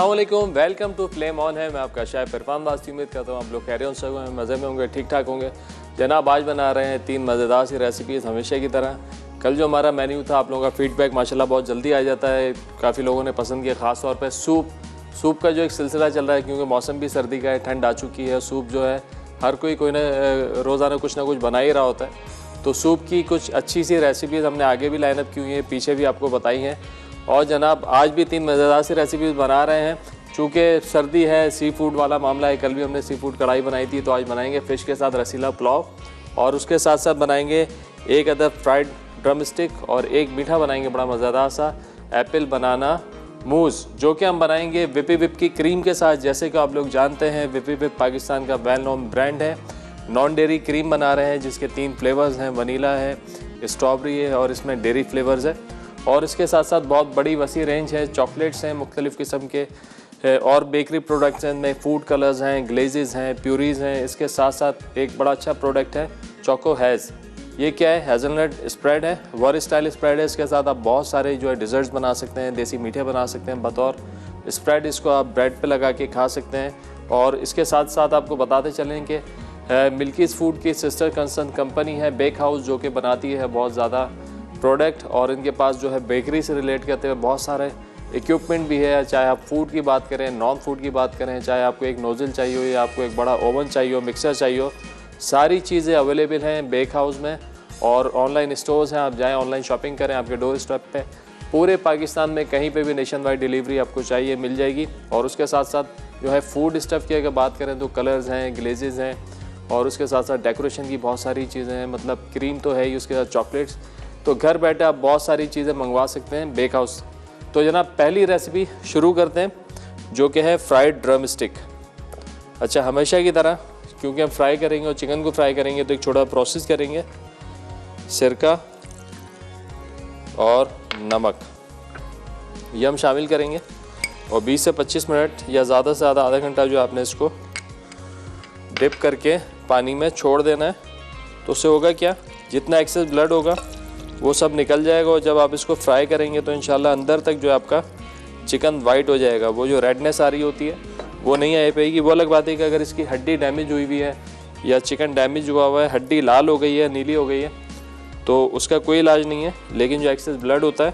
अस्सलाम वालेकुम, welcome to flame on है। मैं आपका शेफ इरफान वास्ती, उम्मीद करता हूँ आप लोग खैरियत से होंगे, मज़े में होंगे, ठीक ठाक होंगे। जनाब आज बना रहे हैं 3 मज़ेदार सी रेसिपीज़ हमेशा की तरह। कल जो हमारा मेन्यू था, आप लोगों का फीडबैक माशाल्लाह बहुत जल्दी आ जाता है, काफ़ी लोगों ने पसंद किया। ख़ास तौर पर सूप का जो एक सिलसिला चल रहा है, क्योंकि मौसम भी सर्दी का है, ठंड आ चुकी है। सूप जो है हर कोई ना रोज़ाना कुछ ना कुछ बना ही रहा होता है। तो सूप की कुछ अच्छी सी रेसिपीज़ हमने आगे भी लाइनअप की हुई है, पीछे भी आपको बताई हैं। और जनाब आज भी 3 मज़ेदार सी रेसिपीज़ बना रहे हैं। चूँकि सर्दी है, सी फूड वाला मामला है। कल भी हमने सी फूड कढ़ाई बनाई थी, तो आज बनाएंगे फ़िश के साथ रसीला पुलाव, और उसके साथ साथ बनाएंगे 1 अदद फ्राइड ड्रम स्टिक और 1 मीठा बनाएंगे बड़ा मज़ेदार सा एप्पल बनाना मूज़, जो कि हम बनाएंगे विपी विप की क्रीम के साथ। जैसे कि आप लोग जानते हैं, विपी विप पाकिस्तान का वेल नोन ब्रांड है। नॉन डेयरी क्रीम बना रहे हैं, जिसके 3 फ्लेवर्स हैं, वनीला है, स्ट्रॉबेरी है और इसमें डेयरी फ्लेवर्स है। और इसके साथ साथ बहुत बड़ी वसी रेंज है, चॉकलेट्स हैं मुख्तलिफ़ किस्म के, और बेकरी प्रोडक्ट्स हैं, इनमें फूड कलर्स हैं, ग्लेजेस हैं, प्यूरीज़ हैं। इसके साथ साथ एक बड़ा अच्छा प्रोडक्ट है चोको हैज़। ये क्या है? हेज़लनट स्प्रेड है, वर स्टाइल स्प्रेड है। इसके साथ आप बहुत सारे जो है डिज़र्ट्स बना सकते हैं, देसी मीठे बना सकते हैं बतौर स्प्रेड। इसको आप ब्रेड पे लगा के खा सकते हैं। और इसके साथ साथ आपको बताते चलें कि मिल्कीज़ फूड की सिस्टर कंसर्न कंपनी है बेक हाउस, जो कि बनाती है बहुत ज़्यादा प्रोडक्ट, और इनके पास जो है बेकरी से रिलेट करते हुए बहुत सारे इक्विपमेंट भी है। चाहे आप फूड की बात करें, नॉन फूड की बात करें, चाहे आपको एक नोज़ल चाहिए हो या आपको एक बड़ा ओवन चाहिए हो, मिक्सर चाहिए हो, सारी चीज़ें अवेलेबल हैं बेक हाउस में। और ऑनलाइन स्टोर्स हैं, आप जाएं ऑनलाइन शॉपिंग करें, आपके डोर स्टेप पे पूरे पाकिस्तान में कहीं पे भी नेशन वाइड डिलीवरी आपको चाहिए मिल जाएगी। और उसके साथ साथ जो है फूड स्टफ़ की अगर बात करें तो कलर्स हैं, ग्लेजेस हैं, और उसके साथ साथ डेकोरेशन की बहुत सारी चीज़ें हैं। मतलब क्रीम तो है ही, उसके साथ चॉकलेट्स। तो घर बैठे आप बहुत सारी चीज़ें मंगवा सकते हैं बेक हाउस। तो जनाब पहली रेसिपी शुरू करते हैं, जो कि है फ्राइड ड्रम स्टिक। अच्छा, हमेशा की तरह क्योंकि हम फ्राई करेंगे और चिकन को फ्राई करेंगे, तो एक छोटा प्रोसेस करेंगे। सिरका और नमक ये हम शामिल करेंगे, और 20 से 25 मिनट या ज़्यादा से ज़्यादा आधा घंटा जो आपने इसको डिप करके पानी में छोड़ देना है। तो उससे होगा क्या, जितना एक्सेस ब्लड होगा वो सब निकल जाएगा, और जब आप इसको फ्राई करेंगे तो इंशाल्लाह अंदर तक जो है आपका चिकन वाइट हो जाएगा। वो जो रेडनेस आ रही होती है वो नहीं आ पाएगी। वो अलग बात है कि अगर इसकी हड्डी डैमेज हुई हुई है या चिकन डैमेज हुआ हुआ है, हड्डी लाल हो गई है, नीली हो गई है, तो उसका कोई इलाज नहीं है। लेकिन जो एक्सेस ब्लड होता है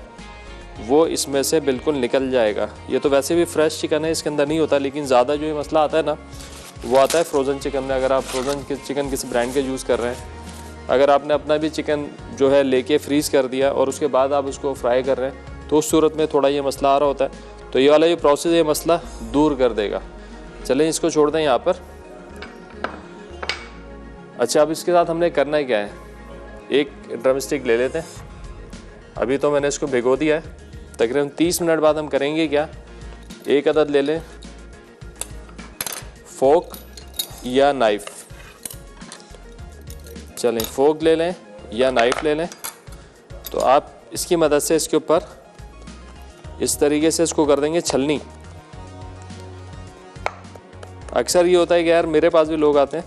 वो इसमें से बिल्कुल निकल जाएगा। ये तो वैसे भी फ्रेश चिकन है, इसके अंदर नहीं होता, लेकिन ज़्यादा जो ये मसला आता है ना, वो आता है फ्रोज़न चिकन में। अगर आप फ्रोज़न चिकन किसी ब्रांड के यूज़ कर रहे हैं, अगर आपने अपना भी चिकन जो है लेके फ्रीज़ कर दिया और उसके बाद आप उसको फ्राई कर रहे हैं, तो उस सूरत में थोड़ा ये मसला आ रहा होता है। तो ये वाला जो प्रोसेस है, ये मसला दूर कर देगा। चलें इसको छोड़ दें यहाँ पर। अच्छा, अब इसके साथ हमने करना है क्या है, एक ड्रम स्टिक ले लेते हैं। अभी तो मैंने इसको भिगो दिया है। तकरीबन 30 मिनट बाद हम करेंगे क्या, 1 अदद ले लें फोक या नाइफ़। चलें, फोक ले लें या नाइफ़ ले लें। तो आप इसकी मदद से इसके ऊपर इस तरीके से इसको कर देंगे छलनी। अक्सर ये होता है कि यार मेरे पास भी लोग आते हैं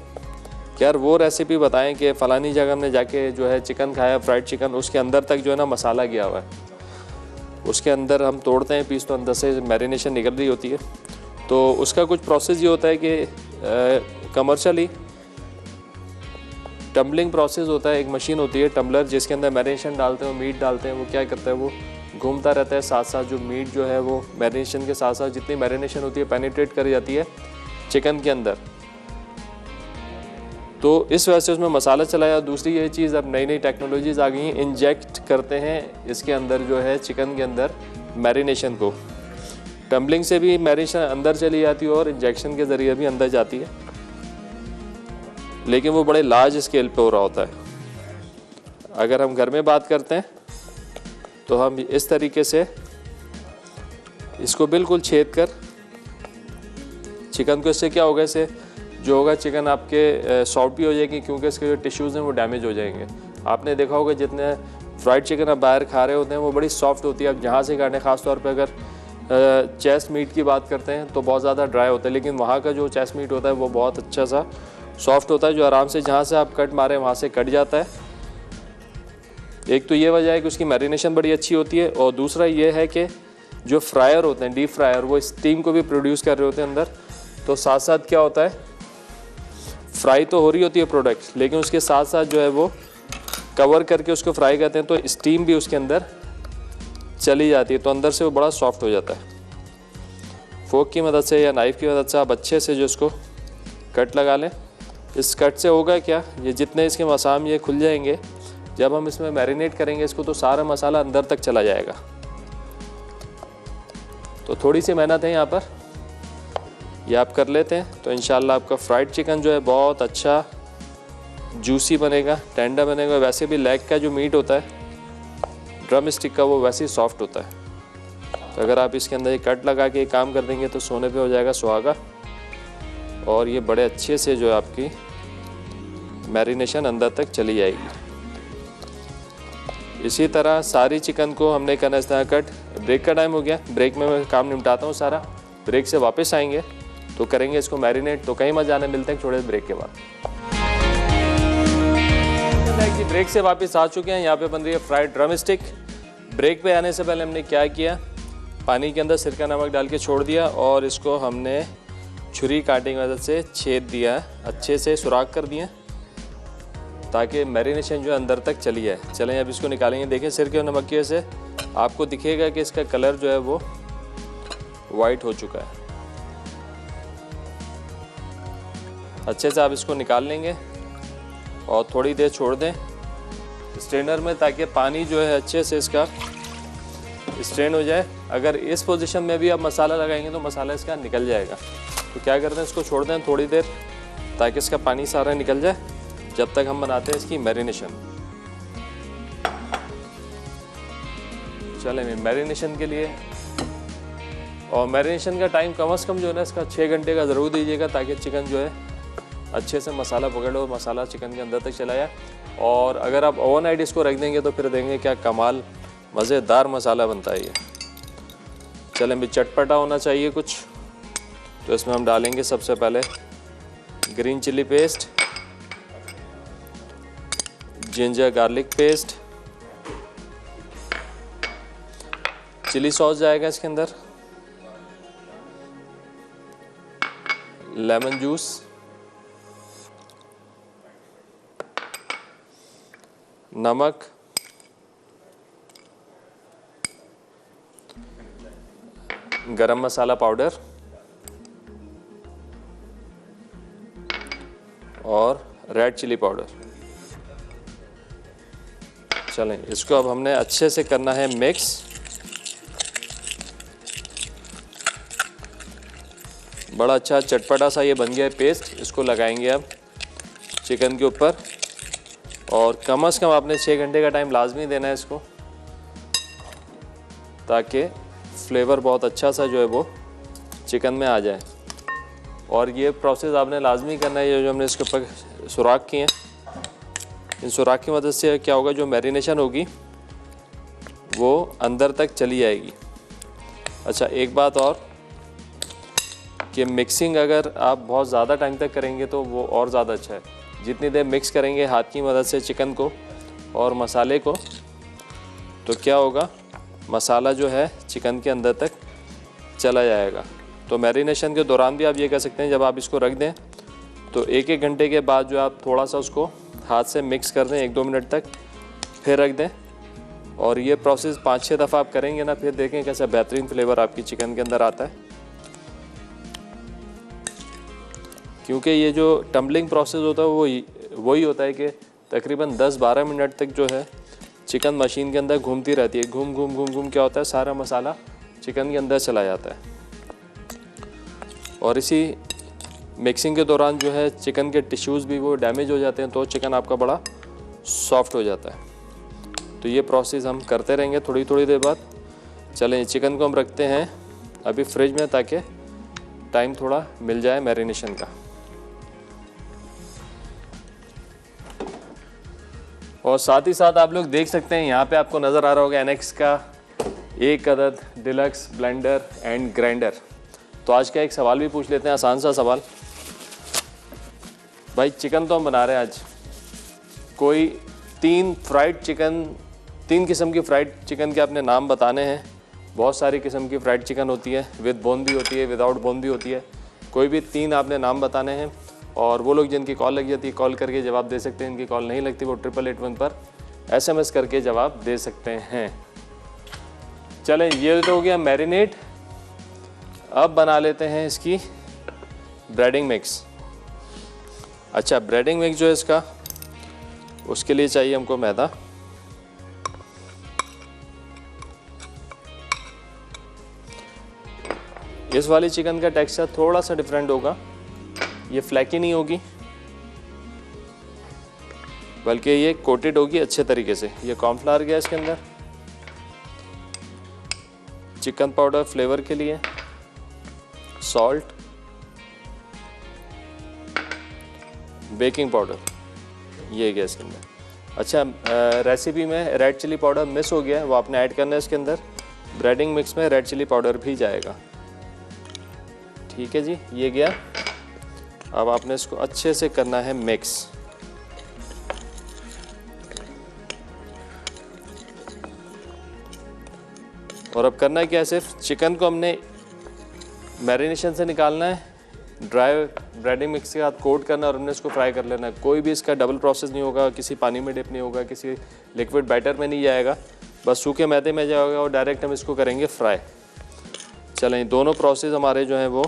कि यार वो रेसिपी बताएं कि फ़लानी जगह हमने जाके जो है चिकन खाया, फ्राइड चिकन, उसके अंदर तक जो है ना मसाला गया हुआ है, उसके अंदर हम तोड़ते हैं पीस तो अंदर से मैरिनेशन निकल रही होती है। तो उसका कुछ प्रोसेस ये होता है कि कमर्शियली टम्बलिंग प्रोसेस होता है। एक मशीन होती है टम्बलर, जिसके अंदर मैरिनेशन डालते हैं, मीट डालते हैं। वो क्या करता है, वो घूमता रहता है साथ साथ। जो मीट जो है वो मैरिनेशन के साथ साथ जितनी मैरिनेशन होती है पेनिट्रेट कर जाती है चिकन के अंदर, तो इस वजह से उसमें मसाला चलाया। दूसरी ये चीज़, अब नई नई टेक्नोलॉजीज़ आ गई हैं, इंजेक्ट करते हैं इसके अंदर जो है चिकन के अंदर मैरिनेशन को। टम्बलिंग से भी मैरिनेशन अंदर चली जाती है और इंजेक्शन के ज़रिए भी अंदर जाती है, लेकिन वो बड़े लार्ज स्केल पे हो रहा होता है। अगर हम घर में बात करते हैं तो हम इस तरीके से इसको बिल्कुल छेद कर चिकन को, इससे क्या होगा, इससे जो होगा चिकन आपके सॉफ्ट भी हो जाएगी, क्योंकि इसके जो टिश्यूज़ हैं वो डैमेज हो जाएंगे। आपने देखा होगा जितने फ्राइड चिकन आप बाहर खा रहे होते हैं वो बड़ी सॉफ्ट होती है। आप जहाँ से काटें, ख़ास तौर पे अगर चेस्ट मीट की बात करते हैं तो बहुत ज़्यादा ड्राई होता है, लेकिन वहाँ का जो चेस्ट मीट होता है वो बहुत अच्छा सा सॉफ्ट होता है, जो आराम से जहाँ से आप कट मारें वहाँ से कट जाता है। एक तो ये वजह है कि उसकी मैरिनेशन बड़ी अच्छी होती है, और दूसरा ये है कि जो फ्रायर होते हैं, डीप फ्रायर, वो स्टीम को भी प्रोड्यूस कर रहे होते हैं अंदर। तो साथ साथ क्या होता है, फ्राई तो हो रही होती है प्रोडक्ट, लेकिन उसके साथ साथ जो है वो कवर करके उसको फ्राई करते हैं, तो स्टीम भी उसके अंदर चली जाती है, तो अंदर से वो बड़ा सॉफ्ट हो जाता है। फोक की मदद से या नाइफ़ की मदद से आप अच्छे से जो इसको कट लगा लें। इस कट से होगा क्या, ये जितने इसके मसाम ये खुल जाएंगे, जब हम इसमें मैरिनेट करेंगे इसको तो सारा मसाला अंदर तक चला जाएगा। तो थोड़ी सी मेहनत है यहाँ पर, ये आप कर लेते हैं तो इंशाल्लाह आपका फ्राइड चिकन जो है बहुत अच्छा जूसी बनेगा, टेंडर बनेगा। वैसे भी लेग का जो मीट होता है ड्रम स्टिक का, वो वैसे ही सॉफ्ट होता है। तो अगर आप इसके अंदर ये कट लगा के काम कर देंगे तो सोने पे हो जाएगा सुहागा, और ये बड़े अच्छे से जो है आपकी मैरिनेशन अंदर तक चली जाएगी। इसी तरह सारी चिकन को हमने करना इस तरह कट। ब्रेक का टाइम हो गया, ब्रेक में मैं काम निपटाता हूँ सारा। ब्रेक से वापस आएंगे तो करेंगे इसको मैरिनेट। तो कहीं मत जाने, मिलते हैं थोड़े ब्रेक के बाद। ब्रेक से वापस आ चुके हैं, यहाँ पे बन रही है फ्राइड ड्रम स्टिक। ब्रेक पे आने से पहले हमने क्या किया, पानी के अंदर सिरका नमक डाल के छोड़ दिया और इसको हमने छुरी कांटे की मदद से छेद दिया, अच्छे से सुराख कर दिए ताकि मैरिनेशन जो है अंदर तक चली जाए। चलें अब इसको निकालेंगे। देखें सिरके और नमक की वजह से आपको दिखेगा कि इसका कलर जो है वो वाइट हो चुका है। अच्छे से आप इसको निकाल लेंगे और थोड़ी देर छोड़ दें स्ट्रेनर में, ताकि पानी जो है अच्छे से इसका स्ट्रेन हो जाए। अगर इस पोजीशन में भी आप मसाला लगाएंगे तो मसाला इसका निकल जाएगा। तो क्या करते हैं, इसको छोड़ दें थोड़ी देर ताकि इसका पानी सारा निकल जाए, जब तक हम बनाते हैं इसकी मैरिनेशन। चलें मैरिनेशन के लिए, और मैरिनेशन का टाइम कम से कम जो है ना इसका 6 घंटे का ज़रूर दीजिएगा, ताकि चिकन जो है अच्छे से मसाला पकड़ लो, मसाला चिकन के अंदर तक चला जाए। और अगर आप ओवरनाइट इसको रख देंगे तो फिर देंगे क्या कमाल मज़ेदार मसाला बनता है ये। चलें भी चटपटा होना चाहिए कुछ, तो इसमें हम डालेंगे सबसे पहले green chilli paste, ginger garlic paste, chilli sauce जाएगा इसके अंदर, लेमन जूस, नमक, गरम मसाला पाउडर और रेड चिली पाउडर। चलें इसको अब हमने अच्छे से करना है मिक्स। बड़ा अच्छा चटपटा सा ये बन गया है पेस्ट। इसको लगाएंगे अब चिकन के ऊपर, और कम से कम आपने 6 घंटे का टाइम लाजमी देना है इसको, ताकि फ्लेवर बहुत अच्छा सा जो है वो चिकन में आ जाए। और ये प्रोसेस आपने लाजमी करना है। ये जो हमने इसके ऊपर सुराख किए हैं, इन सुराख की मदद से क्या होगा, जो मैरिनेशन होगी वो अंदर तक चली जाएगी। अच्छा एक बात और कि मिक्सिंग अगर आप बहुत ज़्यादा टाइम तक करेंगे तो वो और ज़्यादा अच्छा है। जितनी देर मिक्स करेंगे हाथ की मदद से चिकन को और मसाले को, तो क्या होगा, मसाला जो है चिकन के अंदर तक चला जाएगा। तो मैरिनेशन के दौरान भी आप ये कर सकते हैं, जब आप इसको रख दें तो 1-1 घंटे के बाद जो आप थोड़ा सा उसको हाथ से मिक्स कर दें 1-2 मिनट तक, फिर रख दें। और ये प्रोसेस 5-6 दफ़ा आप करेंगे ना, फिर देखें कैसा बेहतरीन फ्लेवर आपकी चिकन के अंदर आता है। क्योंकि ये जो टम्बलिंग प्रोसेस होता है वो वही होता है कि तकरीबन 10-12 मिनट तक जो है चिकन मशीन के अंदर घूमती रहती है। घूम घूम घूम घूम क्या होता है, सारा मसाला चिकन के अंदर चला जाता है। और इसी मिक्सिंग के दौरान जो है चिकन के टिश्यूज़ भी वो डैमेज हो जाते हैं, तो चिकन आपका बड़ा सॉफ्ट हो जाता है। तो ये प्रोसेस हम करते रहेंगे थोड़ी थोड़ी देर बाद। चलें चिकन को हम रखते हैं अभी फ्रिज में, ताकि टाइम थोड़ा मिल जाए मैरिनेशन का। और साथ ही साथ आप लोग देख सकते हैं यहाँ पे आपको नज़र आ रहा होगा एनेक्स का 1 अदद डिलक्स ब्लेंडर एंड ग्राइंडर। तो आज का एक सवाल भी पूछ लेते हैं, आसान सा सवाल। भाई चिकन तो हम बना रहे हैं आज, कोई 3 किस्म की फ्राइड चिकन के आपने नाम बताने हैं, बहुत सारी किस्म की फ्राइड चिकन होती है, विद बोन भी होती है, विदाउट बोन भी होती है। कोई भी 3 आपने नाम बताने हैं और वो लोग जिनकी कॉल लग जाती है कॉल करके जवाब दे सकते हैं, इनकी कॉल नहीं लगती वो 888 पर SMS करके जवाब दे सकते हैं। चलें, ये तो हो गया मैरिनेट। अब बना लेते हैं इसकी ब्रेडिंग मिक्स। अच्छा, ब्रेडिंग मिक्स जो है इसका, उसके लिए चाहिए हमको मैदा। इस वाली चिकन का टेक्सचर थोड़ा सा डिफरेंट होगा, ये फ्लैकी नहीं होगी बल्कि ये कोटेड होगी अच्छे तरीके से। ये कॉर्नफ्लावर गया इसके अंदर, चिकन पाउडर फ्लेवर के लिए, सॉल्ट, बेकिंग पाउडर, ये गया इसके अंदर। अच्छा, रेसिपी में रेड चिली पाउडर मिस हो गया है, वो आपने ऐड करना है इसके अंदर। ब्रेडिंग मिक्स में रेड चिली पाउडर भी जाएगा। ठीक है जी, ये गया। अब आपने इसको अच्छे से करना है मिक्स। और अब करना है क्या, सिर्फ चिकन को हमने मैरिनेशन से निकालना है, ड्राई ब्रेडिंग मिक्स के साथ कोट करना और हमने इसको फ्राई कर लेना है। कोई भी इसका डबल प्रोसेस नहीं होगा, किसी पानी में डिप नहीं होगा, किसी लिक्विड बैटर में नहीं जाएगा, बस सूखे मैदे में जाएगा और डायरेक्ट हम इसको करेंगे फ्राई। चलें, दोनों प्रोसेस हमारे जो हैं वो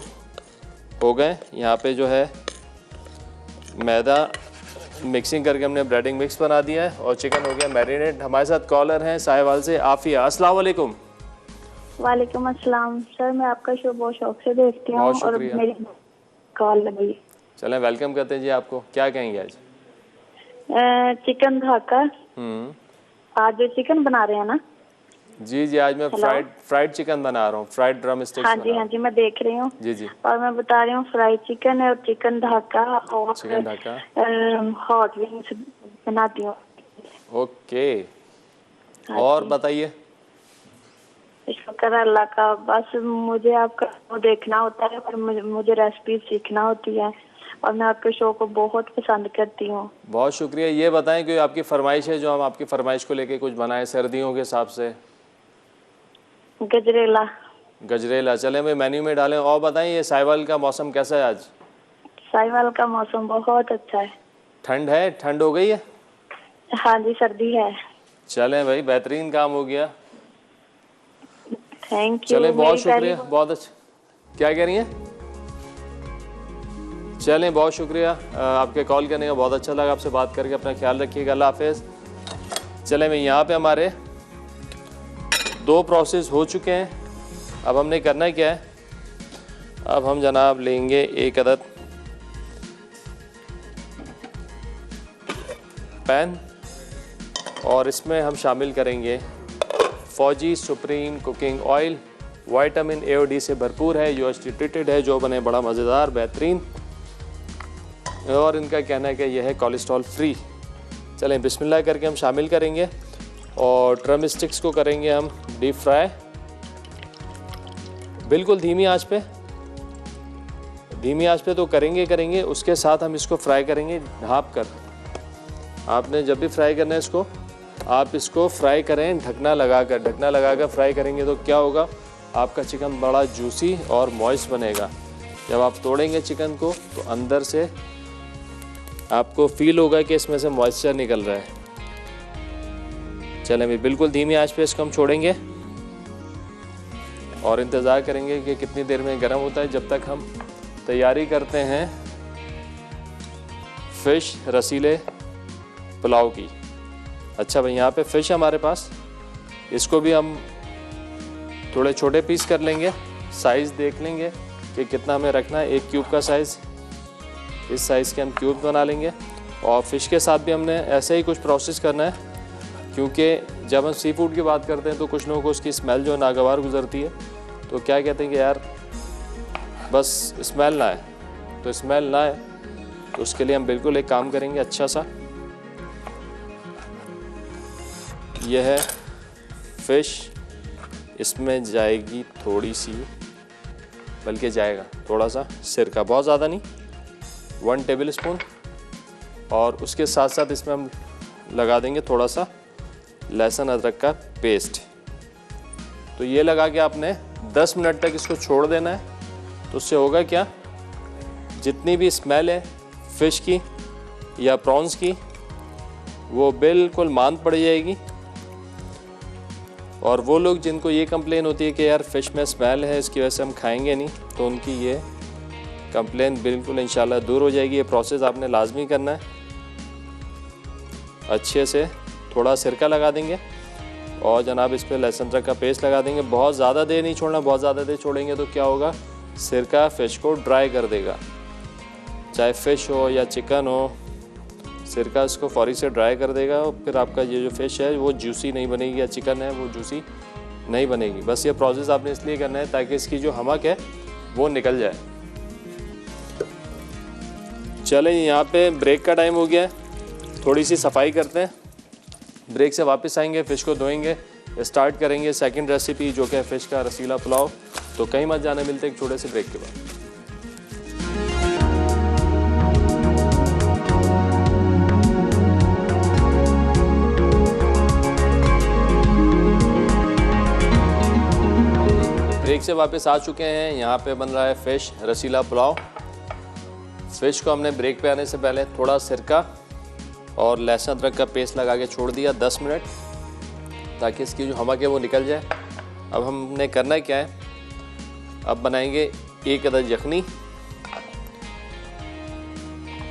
हो गए। यहाँ पे जो है मैदा मिक्सिंग करके हमने ब्रेडिंग मिक्स बना दिया है और चिकन हो गया मैरिनेट। हमारे साथ कॉलर हैं साहिवाल से आफिया। अस्सलाम वालेकुम। वालेकुम अस्सलाम। सर, मैं आपका शो बहुत शौक से देखती हूँ और मेरी कॉल लगी। चलें, वेलकम करते हैं जी आपको। क्या कहेंगे आज? चिकन धाका। आज जो चिकन बना रहे हैं ना? जी जी, आज मैं फ्राइड चिकन बना रहा हूँ, फ्राइड ड्रम स्टिक्स। हाँ जी, मैं देख रही हूँ। जी जी। और मैं बता रही हूँ फ्राइड चिकन है और चिकन धाका और चिकन धाका हॉट विंग्स बनाती हूँ। ओके, और बताइए। शुक्र अल्लाह का। बस मुझे आपका शो देखना होता है और मुझे रेसिपी सीखना होती है और मैं आपके शो को बहुत पसंद करती हूँ। बहुत शुक्रिया। ये बताएं कि आपकी फरमाइश है जो हम आपकी फरमाइश को लेके कुछ बनाएं सर्दियों के हिसाब से। गजरेला। गजरेला, चले मैं मेन्यू में डालें। और बताएं, ये साहिवाल का मौसम कैसा है आज? साहिवाल का मौसम बहुत अच्छा है। ठंड है? ठंड हो गई है? हाँ जी, सर्दी है। चलें भाई, बेहतरीन काम हो गया। Thank you. चलें, बहुत शुक्रिया। बहुत अच्छा। क्या कह रही हैं? चलें, बहुत शुक्रिया आपके कॉल करने का, बहुत अच्छा लगा आपसे बात करके। अपना ख्याल रखिएगा, अल्लाह हाफिज़। चलें, मैं यहाँ पे हमारे 2 प्रोसेस हो चुके हैं। अब हमने करना है क्या है, अब हम जनाब लेंगे 1 अदद पैन और इसमें हम शामिल करेंगे फौजी supreme cooking oil. Vitamin A और D से भरपूर है, UHT ट्रीटेड है, जो बने बड़ा मज़ेदार बेहतरीन। और इनका कहना है कि यह है कोलेस्ट्रॉल फ्री। चलें, बिस्मिल्लाह करके हम शामिल करेंगे और ड्रम स्टिक्स को करेंगे हम डीप फ्राई, बिल्कुल धीमी आंच पे। धीमी आंच पे तो करेंगे। उसके साथ हम इसको फ्राई करेंगे ढाँप कर। आपने जब भी फ्राई करना है इसको, आप इसको फ्राई करें ढकना लगाकर फ्राई करेंगे तो क्या होगा, आपका चिकन बड़ा जूसी और मॉइस्ट बनेगा। जब आप तोड़ेंगे चिकन को तो अंदर से आपको फील होगा कि इसमें से मॉइस्चर निकल रहा है। चलें, भी बिल्कुल धीमी आंच पे इसको हम छोड़ेंगे और इंतज़ार करेंगे कि कितनी देर में गर्म होता है, जब तक हम तैयारी करते हैं फ़िश रसीले पुलाव की। अच्छा भाई, यहाँ पे फ़िश हमारे पास, इसको भी हम थोड़े छोटे पीस कर लेंगे। साइज़ देख लेंगे कि कितना हमें रखना है। 1 क्यूब का साइज़, इस साइज़ के हम क्यूब बना लेंगे। और फ़िश के साथ भी हमने ऐसे ही कुछ प्रोसेस करना है, क्योंकि जब हम सी फूड की बात करते हैं तो कुछ लोगों को उसकी स्मेल जो नागवार गुजरती है, तो क्या कहते हैं कि यार बस स्मेल ना आए, तो स्मेल ना आए तो उसके लिए हम बिल्कुल एक काम करेंगे। अच्छा सा यह है फ़िश, इसमें जाएगी थोड़ी सी, बल्कि जाएगा थोड़ा सा सिरका, बहुत ज़्यादा नहीं, 1 टेबल स्पून। और उसके साथ साथ इसमें हम लगा देंगे थोड़ा सा लहसुन अदरक का पेस्ट। तो ये लगा के आपने 10 मिनट तक इसको छोड़ देना है। तो उससे होगा क्या, जितनी भी स्मेल है फ़िश की या प्रॉन्स की वो बिल्कुल मांद पड़ जाएगी। और वो लोग जिनको ये कंप्लेन होती है कि यार फ़िश में स्मेल है, इसकी वजह से हम खाएंगे नहीं, तो उनकी ये कंप्लेन बिल्कुल इंशाल्लाह दूर हो जाएगी। ये प्रोसेस आपने लाजमी करना है। अच्छे से थोड़ा सिरका लगा देंगे और जनाब इस पर लहसुन अदरक का पेस्ट लगा देंगे। बहुत ज़्यादा देर नहीं छोड़ना, बहुत ज़्यादा देर छोड़ेंगे तो क्या होगा, सिरका फ़िश को ड्राई कर देगा। चाहे फ़िश हो या चिकन हो, सिरका इसको फौरी से ड्राई कर देगा और फिर आपका ये जो फ़िश है वो जूसी नहीं बनेगी, या चिकन है वो जूसी नहीं बनेगी। बस ये प्रोसेस आपने इसलिए करना है ताकि इसकी जो हमक है वो निकल जाए। चलें, यहाँ पे ब्रेक का टाइम हो गया है, थोड़ी सी सफाई करते हैं। ब्रेक से वापस आएंगे, फ़िश को धोएंगे, स्टार्ट करेंगे सेकंड रेसिपी जो कि है फ़िश का रसीला पुलाव। तो कहीं मत जाने, मिलते हैं एक छोटे से ब्रेक के बाद। ब्रेक से वापस आ चुके हैं। यहाँ पे बन रहा है फ़िश रसीला पुलाव। फ़िश को हमने ब्रेक पे आने से पहले थोड़ा सिरका और लहसुन अदरक का पेस्ट लगा के छोड़ दिया 10 मिनट, ताकि इसकी जो हमक है वो निकल जाए। अब हमने करना क्या है, अब बनाएंगे 1 अदद यखनी।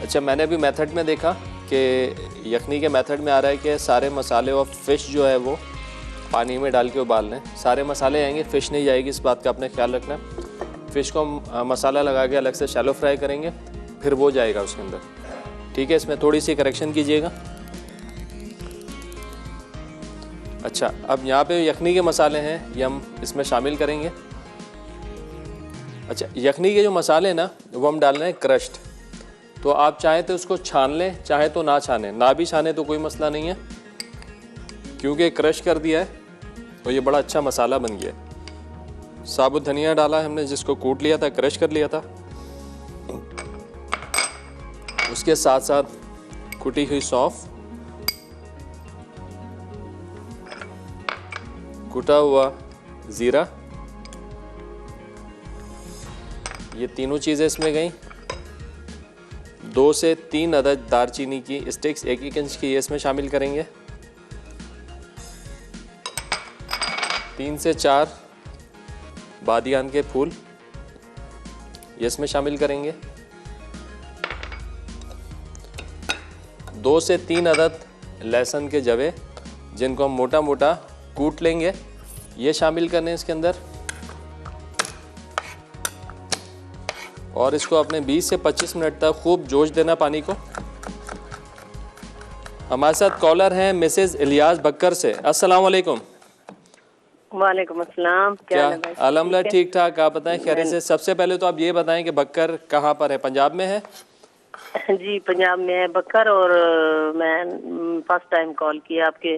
अच्छा, मैंने अभी मेथड में देखा कि यखनी के मेथड में आ रहा है कि सारे मसाले और फ़िश जो है वो पानी में डाल के उबाल लें। सारे मसाले आएंगे, फ़िश नहीं जाएगी, इस बात का आपने ख्याल रखना है। फ़िश को हम मसाला लगा के अलग से शैलो फ्राई करेंगे, फिर वो जाएगा उसके अंदर। ठीक है, इसमें थोड़ी सी करेक्शन कीजिएगा। अच्छा, अब यहाँ पे यखनी के मसाले हैं ये हम इसमें शामिल करेंगे। अच्छा, यखनी के जो मसाले हैं ना वो हम डाल रहे हैं क्रश्ड। तो आप चाहें तो उसको छान लें, चाहे तो ना छानें। ना भी छाने तो कोई मसला नहीं है, क्योंकि क्रश कर दिया है तो ये बड़ा अच्छा मसाला बन गया है। साबुत धनिया डाला है हमने, जिसको कूट लिया था, क्रश कर लिया था। उसके साथ साथ कुटी हुई सौंफ, कुटा हुआ ज़ीरा, ये तीनों चीज़ें इसमें गई। 2 से 3 अदद दालचीनी की स्टिक्स 1-1 इंच की, ये इसमें शामिल करेंगे। 3 से 4 बादियान के फूल ये इसमें शामिल करेंगे। 2 से 3 अदद लहसुन के जवे, जिनको हम मोटा मोटा कूट लेंगे, ये शामिल करने हैं इसके अंदर। और इसको अपने 20 से 25 मिनट तक खूब जोश देना पानी को। हमारे साथ कॉलर हैं मिसेज इलियास बक्कर से। अस्सलाम वालेकुम। वालेकुम अस्सलाम। क्या हाल है भाई? अल्हम्दुलिल्लाह ठीक ठाक, आप बताएं खैरियत से। सबसे पहले तो आप ये बताएं कि बक्कर कहाँ पर है, पंजाब में है? जी, पंजाब में है बक्कर। और मैं फर्स्ट टाइम कॉल किया आपके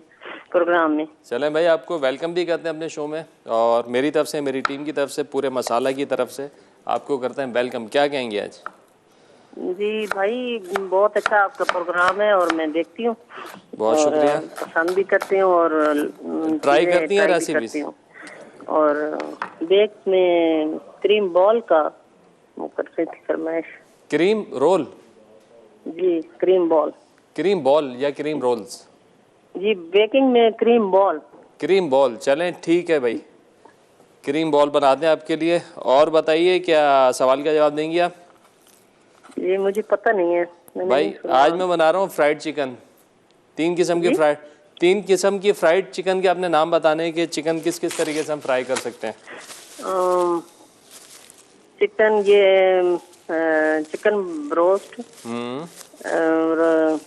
प्रोग्राम में। चलें भाई, आपको वेलकम भी करते हैं अपने शो में, और मेरी तरफ से, मेरी टीम की तरफ से, पूरे मसाला की तरफ से आपको करते हैं वेलकम। क्या कहेंगे आज? जी भाई, बहुत अच्छा आपका प्रोग्राम है और मैं देखती हूँ। बहुत शुक्रिया। पसंद भी करती हूँ और ट्राई करती हैं रेसिपी। और बेक में क्रीम बॉल का वो कर रही थी फरमाइश। Cream roll? जी, क्रीम बॉल। क्रीम बॉल या क्रीम रोल्स? जी, बेकिंग में क्रीम बॉल। क्रीम बॉल, चलें ठीक है भाई, क्रीम बॉल बना दें आपके लिए। और बताइए, क्या सवाल का जवाब देंगी आप? ये मुझे पता नहीं है भाई। आज मैं बना रहा हूँ फ्राइड चिकन। 3 किस्म की फ्राइड चिकन के आपने नाम बताने हैं कि चिकन किस किस तरीके से हम फ्राई कर सकते हैं। चिकन, ये चिकन ब्रोस्ट और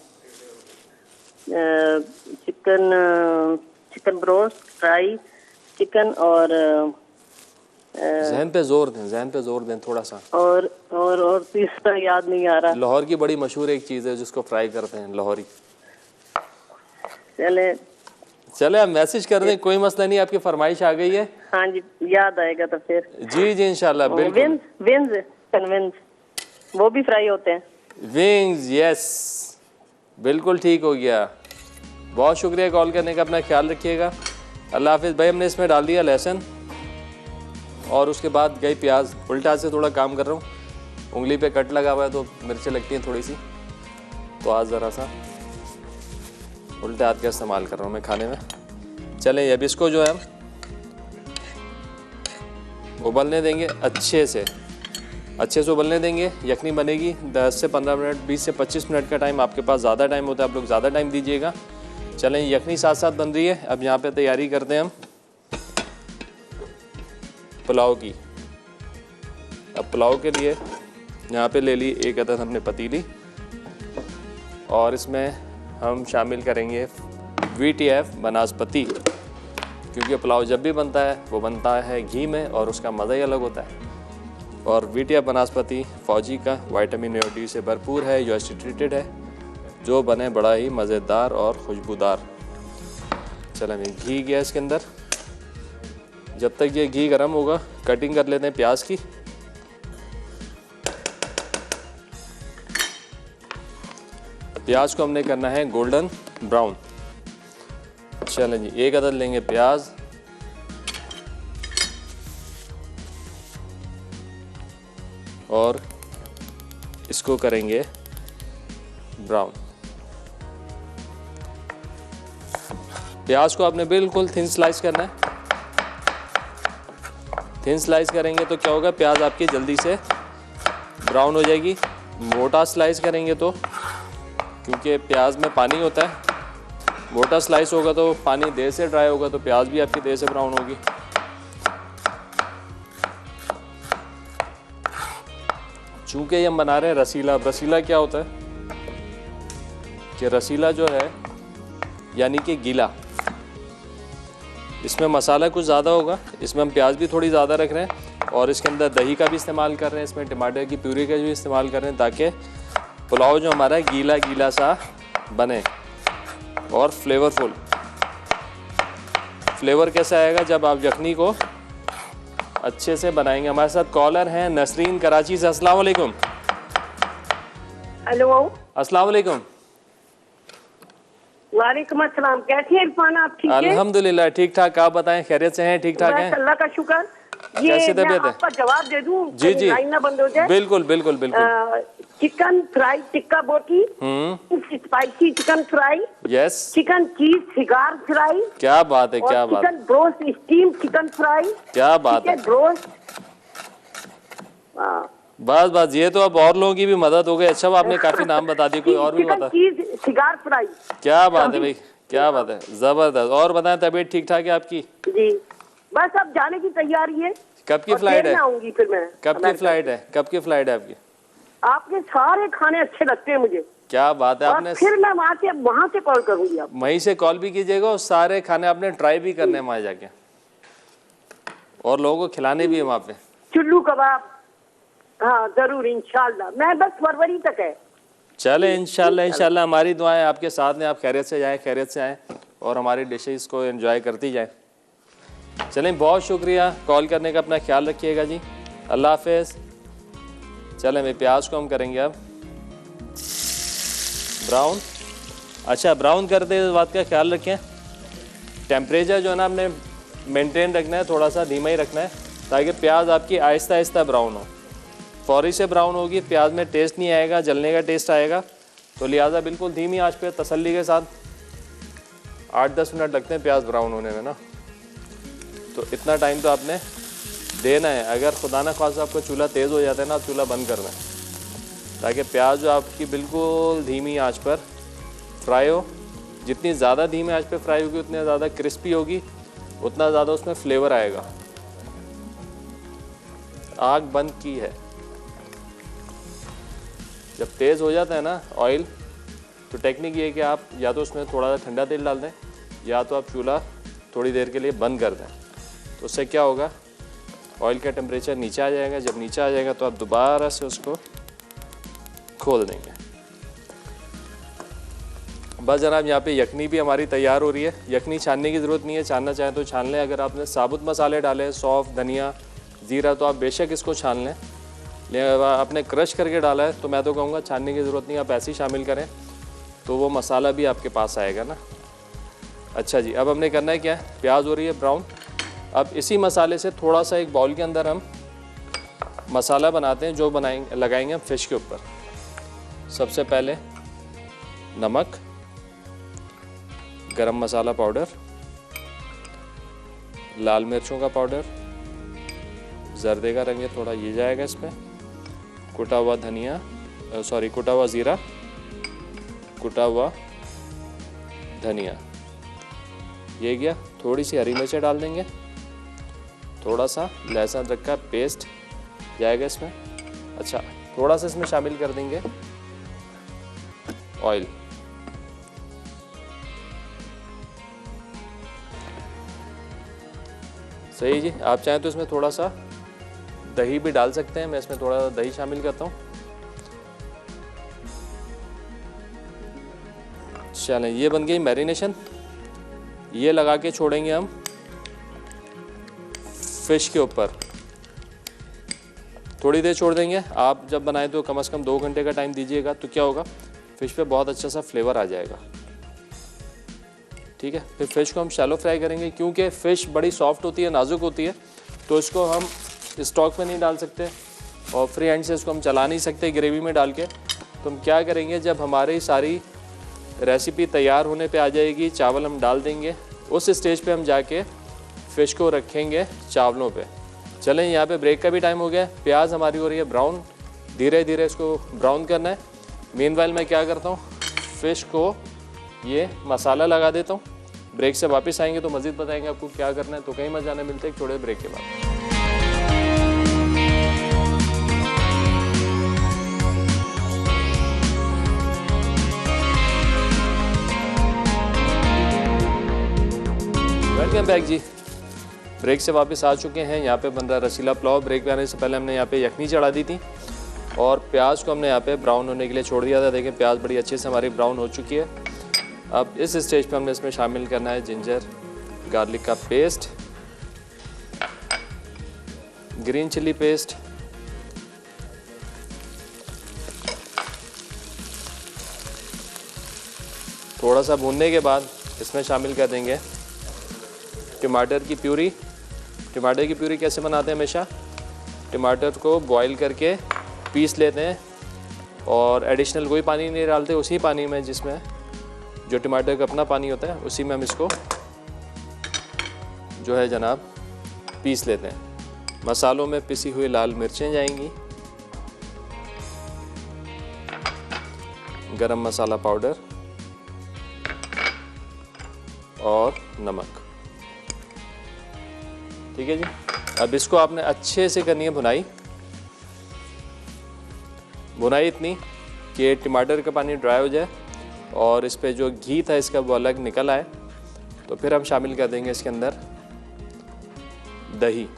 चिकन ब्रोस्ट फ्राई चिकन, और जहन पे जोर दें थोड़ा सा। और तीसरा याद नहीं आ रहा। लाहौर की बड़ी मशहूर एक चीज़ है जिसको फ्राई करते हैं, लाहौरी। चले आप मैसेज कर दें, कोई मसला नहीं, आपकी फरमाइश आ गई है। हाँ जी, याद आएगा तो फिर। जी इंशाल्लाह, बिल्कुल। विंग्स वो भी फ्राई होते हैं। विंग्स, यस, बिल्कुल ठीक हो गया। बहुत शुक्रिया कॉल करने का, अपना ख्याल रखिएगा। अल्लाह हाफिज़ भाई। हमने इसमें डाल दिया लहसुन और उसके बाद गई प्याज। उल्टा हाथ से थोड़ा काम कर रहा हूँ, उंगली पे कट लगा हुआ है तो मिर्चें लगती हैं थोड़ी सी, तो आज ज़रा सा उल्टे हाथ का इस्तेमाल कर रहा हूँ मैं खाने में। चलें अब इसको जो है उबलने देंगे अच्छे से उबलने देंगे। यखनी बनेगी 10 से 15 मिनट, 20 से 25 मिनट का टाइम आपके पास ज़्यादा टाइम होता है, आप लोग ज़्यादा टाइम दीजिएगा। चलें यखनी साथ साथ बन रही है। अब यहाँ पे तैयारी करते हैं हम पुलाव की। अब पुलाव के लिए यहाँ पे ले ली एक अदद हमने पतीली और इसमें हम शामिल करेंगे VTF बनास्पति, क्योंकि पुलाव जब भी बनता है वो बनता है घी में और उसका मज़ा ही अलग होता है। और VTF बनास्पति फौजी का विटामिन A और D से भरपूर है, UST ट्रीटेड है, जो बने बड़ा ही मज़ेदार और खुशबूदार। चलें घी गया इसके अंदर। जब तक ये घी गर्म होगा कटिंग कर लेते हैं प्याज की। प्याज को हमने करना है गोल्डन ब्राउन। चलें जी, एक अदद लेंगे प्याज और इसको करेंगे ब्राउन। प्याज को आपने बिल्कुल थिन स्लाइस करना है। थिन स्लाइस करेंगे तो क्या होगा, प्याज आपकी जल्दी से ब्राउन हो जाएगी। मोटा स्लाइस करेंगे तो, क्योंकि प्याज में पानी होता है, मोटा स्लाइस होगा तो पानी देर से ड्राई होगा तो प्याज भी आपकी देर से ब्राउन होगी। चूँकि हम बना रहे हैं रसीला। रसीला क्या होता है कि रसीला जो है यानी कि गीला, इसमें मसाला कुछ ज़्यादा होगा, इसमें हम प्याज भी थोड़ी ज़्यादा रख रहे हैं और इसके अंदर दही का भी इस्तेमाल कर रहे हैं, इसमें टमाटर की प्यूरी का भी इस्तेमाल कर रहे हैं, ताकि पुलाव जो हमारा गीला गीला सा बने और फ्लेवरफुल। फ्लेवर कैसा आएगा जब आप यखनी को अच्छे से बनाएंगे। हमारे साथ कॉलर हैं नसरीन कराची से। अस्सलाम वालेकुम। हेलो। अस्सलाम वालेकुम। वालेकुम अस्सलाम। कैसी हैं इरफान, आप ठीक हैं? अल्हम्दुलिल्लाह ठीक ठाक। आप बताएं, खैरियत से हैं? ठीक ठाक हैं? अल्लाह का शुक्र। ये कैसी मैं तबीयत है? आपका जवाब दे दूं? जी जी, लाइन ना बंद हो जाए। बिल्कुल बिल्कुल बिल्कुल। चिकन फ्राई टिक्का बोटी, spicy chicken fry, yes, chicken cheese cigar fry, क्या बात है, क्या बात है, chicken broast steam chicken fry, क्या बात है, ब्रोस्ट। बस बस, ये तो अब और लोगों की भी मदद हो गई। अच्छा, आपने काफी नाम बता दिए, कोई और भी बता। चीज सिगार फ्राई। क्या बात है भाई, क्या बात है, जबरदस्त। और बताएं, तबीयत ठीक ठाक है आपकी? जी, बस अब जाने की तैयारी है। कब की फ्लाइट है? आऊंगी फिर मैं। कब की फ्लाइट है? कब की फ्लाइट है आपकी? आपके सारे खाने अच्छे लगते हैं मुझे। क्या बात है। आपने फिर मैं वहाँ से कॉल करूंगी। आप वहीं से कॉल भी कीजिएगा और सारे खाने आपने ट्राई भी करने हैं वहाँ जाके, और लोगों को खिलाने भी है वहाँ पे। चुल्लू कबाब, हाँ जरूर, इंशाल्लाह। मैं बस फरवरी तक है। चले इंशाल्लाह, इंशाल्लाह हमारी दुआएं आपके साथ में। आप खैरियत से जाएं, खैरियत से आएँ और हमारी डिशेस को एंजॉय करती जाएं। चलें, बहुत शुक्रिया कॉल करने का। अपना ख्याल रखिएगा जी, अल्लाह हाफिज़। चलें भाई, प्याज को हम करेंगे अब ब्राउन। अच्छा, ब्राउन करते इस बात का ख्याल रखें, टेम्परेचर जो है ना हमने मेंटेन रखना है, थोड़ा सा धीमा ही रखना है, ताकि प्याज आपकी आहिस्ता आहिस्ता ब्राउन हो। फौरी से ब्राउन होगी प्याज में टेस्ट नहीं आएगा, जलने का टेस्ट आएगा। तो लिहाजा बिल्कुल धीमी आंच पे तसल्ली के साथ 8-10 मिनट लगते हैं प्याज ब्राउन होने में ना, तो इतना टाइम तो आपने देना है। अगर खुदा ना खासा आपका चूल्हा तेज़ हो जाता है ना, चूल्हा बंद करना है, ताकि प्याज जो आपकी बिल्कुल धीमी आंच पर फ्राई हो। जितनी ज़्यादा धीमी आंच पे फ्राई होगी उतनी ज़्यादा क्रिस्पी होगी, उतना ज़्यादा उसमें फ्लेवर आएगा। आग बंद की है। जब तेज़ हो जाता है ना ऑयल, तो टेक्निक ये है कि आप या तो उसमें थोड़ा सा ठंडा तेल डाल दें, या तो आप चूल्हा थोड़ी देर के लिए बंद कर दें। तो उससे क्या होगा, ऑयल का टेम्परेचर नीचे आ जाएगा। जब नीचे आ जाएगा तो आप दोबारा से उसको खोल देंगे। बस जनाब, यहाँ पे यखनी भी हमारी तैयार हो रही है। यखनी छानने की ज़रूरत नहीं है, छानना चाहें तो छान लें। अगर आपने साबुत मसाले डाले, सौंफ, धनिया, ज़ीरा, तो आप बेशक इसको छान लें। लेकिन आपने क्रश करके डाला है तो मैं तो कहूँगा छानने की ज़रूरत नहीं, आप ऐसे ही शामिल करें, तो वो मसाला भी आपके पास आएगा ना। अच्छा जी, अब हमने करना है क्या है, प्याज हो रही है ब्राउन। अब इसी मसाले से थोड़ा सा एक बाउल के अंदर हम मसाला बनाते हैं जो लगाएंगे हम फ़िश के ऊपर। सबसे पहले नमक, गरम मसाला पाउडर, लाल मिर्चों का पाउडर, जर्दे का रंग थोड़ा ये जाएगा इसमें, कुटा हुआ धनिया, कुटा हुआ ज़ीरा, कुटा हुआ धनिया, ये गया। थोड़ी सी हरी मिर्चें डाल देंगे, थोड़ा सा लहसुन अदरक का पेस्ट जाएगा इसमें। अच्छा, थोड़ा सा इसमें शामिल कर देंगे ऑयल। सही जी, आप चाहें तो इसमें थोड़ा सा दही भी डाल सकते हैं, मैं इसमें थोड़ा दही शामिल करता हूँ। चलें, ये बन गई मैरिनेशन। ये लगा के छोड़ेंगे हम फिश के ऊपर, थोड़ी देर छोड़ देंगे। आप जब बनाएं तो कम से कम 2 घंटे का टाइम दीजिएगा, तो क्या होगा, फ़िश पे बहुत अच्छा सा फ्लेवर आ जाएगा। ठीक है, फिर फ़िश को हम शैलो फ्राई करेंगे, क्योंकि फ़िश बड़ी सॉफ्ट होती है, नाजुक होती है, तो इसको हम स्टॉक में नहीं डाल सकते और फ्री हैंड से इसको हम चला नहीं सकते ग्रेवी में डाल के। तो हम क्या करेंगे, जब हमारी सारी रेसिपी तैयार होने पे आ जाएगी, चावल हम डाल देंगे, उस स्टेज पे हम जाके फ़िश को रखेंगे चावलों पे। चलें, यहाँ पे ब्रेक का भी टाइम हो गया। प्याज हमारी हो रही है ब्राउन, धीरे धीरे इसको ब्राउन करना है। मीनवाइल मैं क्या करता हूँ, फ़िश को ये मसाला लगा देता हूँ। ब्रेक से वापस आएंगे तो मज़ीद बताएंगे आपको क्या करना है। तो कहीं मत जाने, मिलते हैं एक छोटे ब्रेक के बाद। वेलकम बैक जी, ब्रेक से वापस आ चुके हैं। यहाँ पे बन रहा रसीला पुलाव। ब्रेक पे आने से पहले हमने यहाँ पे यखनी चढ़ा दी थी और प्याज को हमने यहाँ पे ब्राउन होने के लिए छोड़ दिया था। देखें, प्याज बड़ी अच्छे से हमारी ब्राउन हो चुकी है। अब इस स्टेज पे हमने इसमें शामिल करना है जिंजर गार्लिक का पेस्ट, ग्रीन चिली पेस्ट, थोड़ा सा भूनने के बाद इसमें शामिल कर देंगे टमाटर की प्यूरी। टमाटर की प्यूरी कैसे बनाते हैं, हमेशा टमाटर को बॉईल करके पीस लेते हैं और एडिशनल कोई पानी नहीं डालते। उसी पानी में, जिसमें जो टमाटर का अपना पानी होता है, उसी में हम इसको जो है जनाब पीस लेते हैं। मसालों में पिसी हुई लाल मिर्चें जाएंगी, गरम मसाला पाउडर और नमक। ठीक है जी, अब इसको आपने अच्छे से करनी है भुनाई। भुनाई इतनी कि टमाटर का पानी ड्राई हो जाए और इस पे जो घी था इसका वो अलग निकल आए। तो फिर हम शामिल कर देंगे इसके अंदर दही।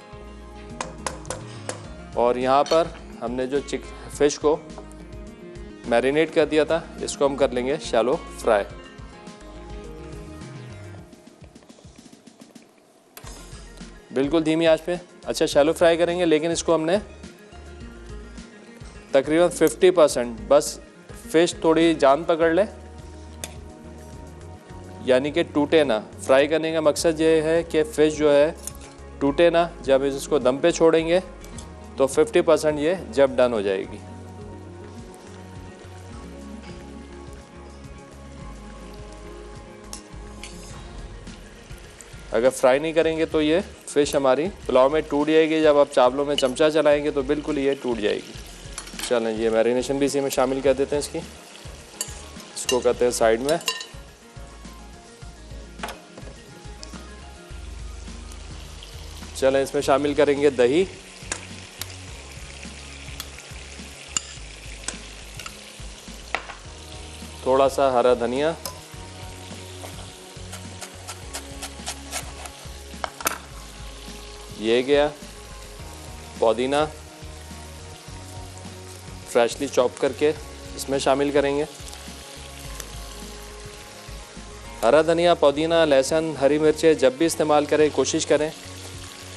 और यहाँ पर हमने जो फ़िश को मैरिनेट कर दिया था, इसको हम कर लेंगे शैलो फ्राई। बिल्कुल धीमी आंच पे अच्छा शैलो फ्राई करेंगे, लेकिन इसको हमने तकरीबन 50%, बस फ़िश थोड़ी जान पकड़ ले, यानी कि टूटे ना। फ्राई करने का मकसद ये है कि फ़िश जो है टूटे ना। जब इसको दम पे छोड़ेंगे तो 50% ये जब डन हो जाएगी। अगर फ्राई नहीं करेंगे तो ये फ़िश हमारी पुलाव में टूट जाएगी। जब आप चावलों में चमचा चलाएंगे तो बिल्कुल ये टूट जाएगी। चलें, ये मैरिनेशन भी इसी में शामिल कर देते हैं इसकी। इसको करते हैं साइड में। चलें, इसमें शामिल करेंगे दही, थोड़ा सा हरा धनिया, ये गया पुदीना फ्रेशली चॉप करके इसमें शामिल करेंगे। हरा धनिया, पुदीना, लहसुन, हरी मिर्चें जब भी इस्तेमाल करें कोशिश करें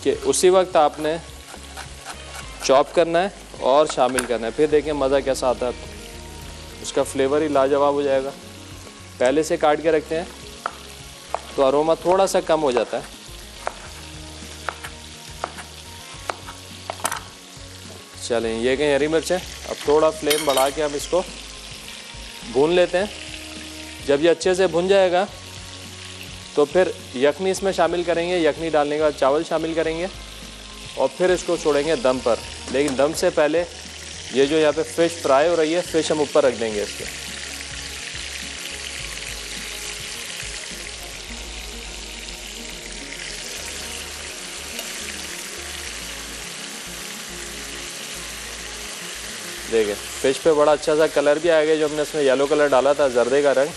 कि उसी वक्त आपने चॉप करना है और शामिल करना है। फिर देखें मज़ा कैसा आता है, उसका फ्लेवर ही लाजवाब हो जाएगा। पहले से काट के रखते हैं तो अरोमा थोड़ा सा कम हो जाता है। चलें, ये गई हरी मिर्च है। अब थोड़ा फ्लेम बढ़ा के हम इसको भून लेते हैं। जब ये अच्छे से भुन जाएगा तो फिर यखनी इसमें शामिल करेंगे। यखनी डालने के बाद चावल शामिल करेंगे और फिर इसको छोड़ेंगे दम पर। लेकिन दम से पहले ये जो यहाँ पे फ़िश फ्राई हो रही है, फ़िश हम ऊपर रख देंगे इसके। देखिए फ़िश पे बड़ा अच्छा सा कलर भी आ गया, जो हमने इसमें येलो कलर डाला था, जर्दे का रंग।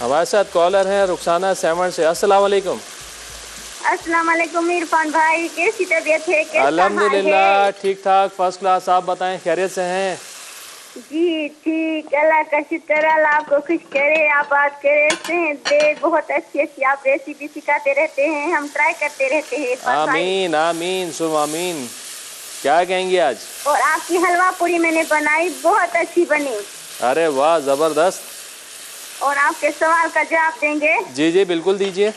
हमारे साथ कॉलर है रुखसाना सेवन से। अस्सलाम वालेकुम। अस्सलाम वालेकुम इरफान भाई, कैसी तबीयत है? कैसा अल्हम्दुलिल्लाह हाल है? ठीक ठाक, फर्स्ट क्लास। आप बताएं, खैरियत से हैं? जी ठीक, अल्लाह का शुक्र, अल्लाह आपको खुश करे, आप बात करे दे। बहुत अच्छी अच्छी आप रेसिपी सिखाते रहते हैं, हम ट्राई करते रहते हैं इरफान भाई। आमीन आमीन सुम आमीन। क्या कहेंगी आज? और आपकी हलवा पूरी मैंने बनाई, बहुत अच्छी बनी। अरे वाह, ज़बरदस्त। और आपके सवाल का जवाब देंगे। जी जी बिल्कुल दीजिए।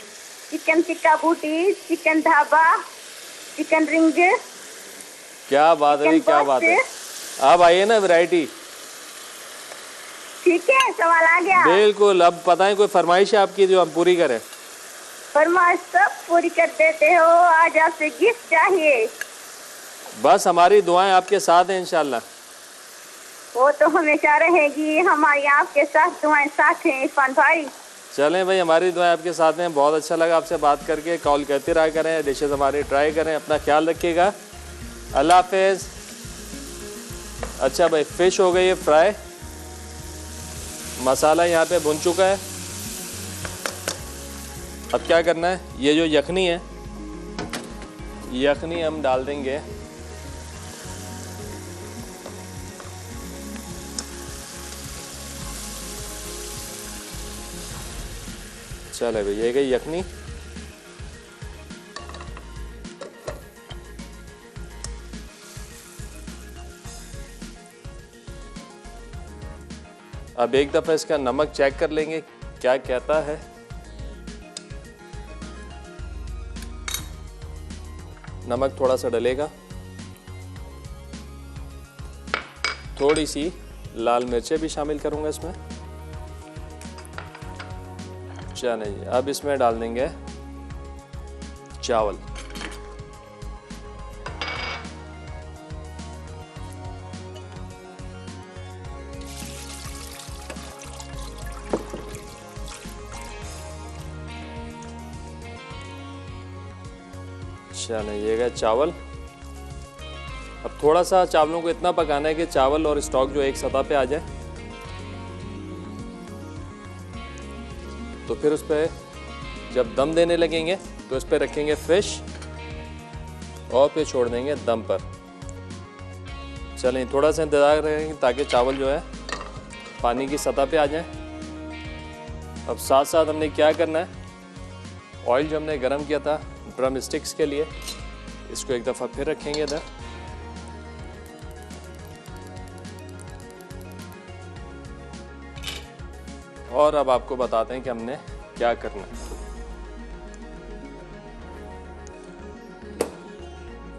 चिकन टिक्का बूटी, चिकन ढाबा, चिकन रिंग। क्या बात है, क्या बात है। आप आइए ना, वैरायटी। ठीक है, सवाल आ गया। बिल्कुल। अब बताएं कोई फरमाइश है आपकी जो हम पूरी करें? फरमाइश सब पूरी कर देते हो। आज आपसे गिफ्ट चाहिए। बस हमारी दुआएं आपके साथ हैं इंशाल्लाह। वो तो हमेशा रहेगी, हमारी आपके साथ दुआएं साथ हैं इरफान भाई। चलें भाई, हमारी दुआएं आपके साथ हैं। बहुत अच्छा लगा आपसे बात करके। कॉल करते रहा करें, डिशेज़ हमारी ट्राई करें। अपना ख्याल रखिएगा। अल्लाह हाफिज़। अच्छा भाई, फ़िश हो गई है फ्राई, मसाला यहाँ पे भुन चुका है। अब क्या करना है, ये जो यखनी है, यखनी हम डाल देंगे। चले भाई, ये गई यखनी। अब एक दफ़ा इसका नमक चेक कर लेंगे क्या कहता है। नमक थोड़ा सा डलेगा। थोड़ी सी लाल मिर्चें भी शामिल करूंगा इसमें। चलिए, अब इसमें डाल देंगे चावल। चलिए, ये गया चावल। अब थोड़ा सा चावलों को इतना पकाना है कि चावल और स्टॉक जो एक सतह पे आ जाए। तो फिर उस पर जब दम देने लगेंगे तो इस पर रखेंगे फ़िश और फिर छोड़ देंगे दम पर। चलें, थोड़ा सा इंतज़ार करेंगे ताकि चावल जो है पानी की सतह पे आ जाए। अब साथ साथ हमने क्या करना है, ऑयल जो हमने गरम किया था ड्रम स्टिक्स के लिए, इसको एक दफ़ा फिर रखेंगे इधर। और अब आपको बताते हैं कि हमने क्या करना है।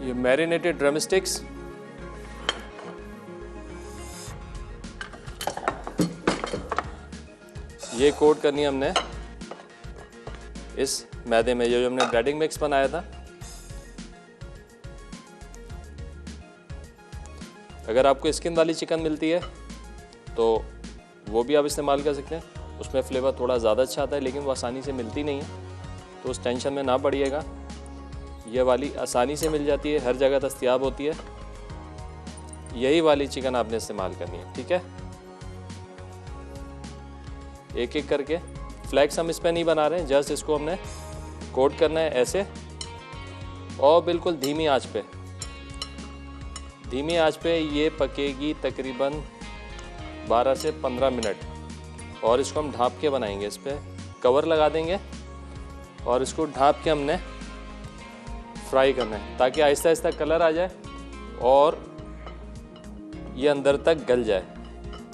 ये मैरिनेटेड ड्रम स्टिक्स ये कोट करनी है हमने इस मैदे में, जो हमने ब्रेडिंग मिक्स बनाया था। अगर आपको स्किन वाली चिकन मिलती है तो वो भी आप इस्तेमाल कर सकते हैं, उसमें फ्लेवर थोड़ा ज़्यादा अच्छा आता है, लेकिन वो आसानी से मिलती नहीं है, तो उस टेंशन में ना पड़िएगा। ये वाली आसानी से मिल जाती है, हर जगह दस्तयाब होती है। यही वाली चिकन आपने इस्तेमाल करनी है, ठीक है। एक एक करके फ्लैक्स हम इस पर नहीं बना रहे हैं, जस्ट इसको हमने कोट करना है ऐसे, और बिल्कुल धीमी आंच पे। धीमी आंच पे ये पकेगी तकरीबन 12 से 15 मिनट, और इसको हम ढाँप के बनाएंगे। इस पर कवर लगा देंगे और इसको ढाँप के हमने फ्राई करना है ताकि आहिस्ता आहिस्ता कलर आ जाए और ये अंदर तक गल जाए।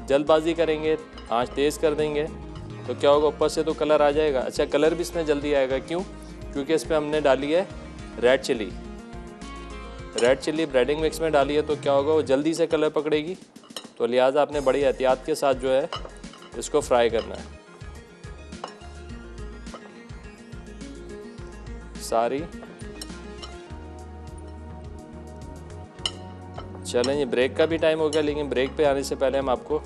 जल्दबाजी करेंगे, आंच तेज़ कर देंगे तो क्या होगा, ऊपर से तो कलर आ जाएगा। अच्छा, कलर भी इसमें जल्दी आएगा, क्यों? क्योंकि इस पर हमने डाली है red chilli. Red chilli breading mix में डाली है तो क्या होगा, वो जल्दी से कलर पकड़ेगी। तो लिहाजा आपने बड़ी एहतियात के साथ जो है इसको फ्राई करना है। सारी चलें, ये ब्रेक का भी टाइम हो गया, लेकिन ब्रेक पे आने से पहले हम आपको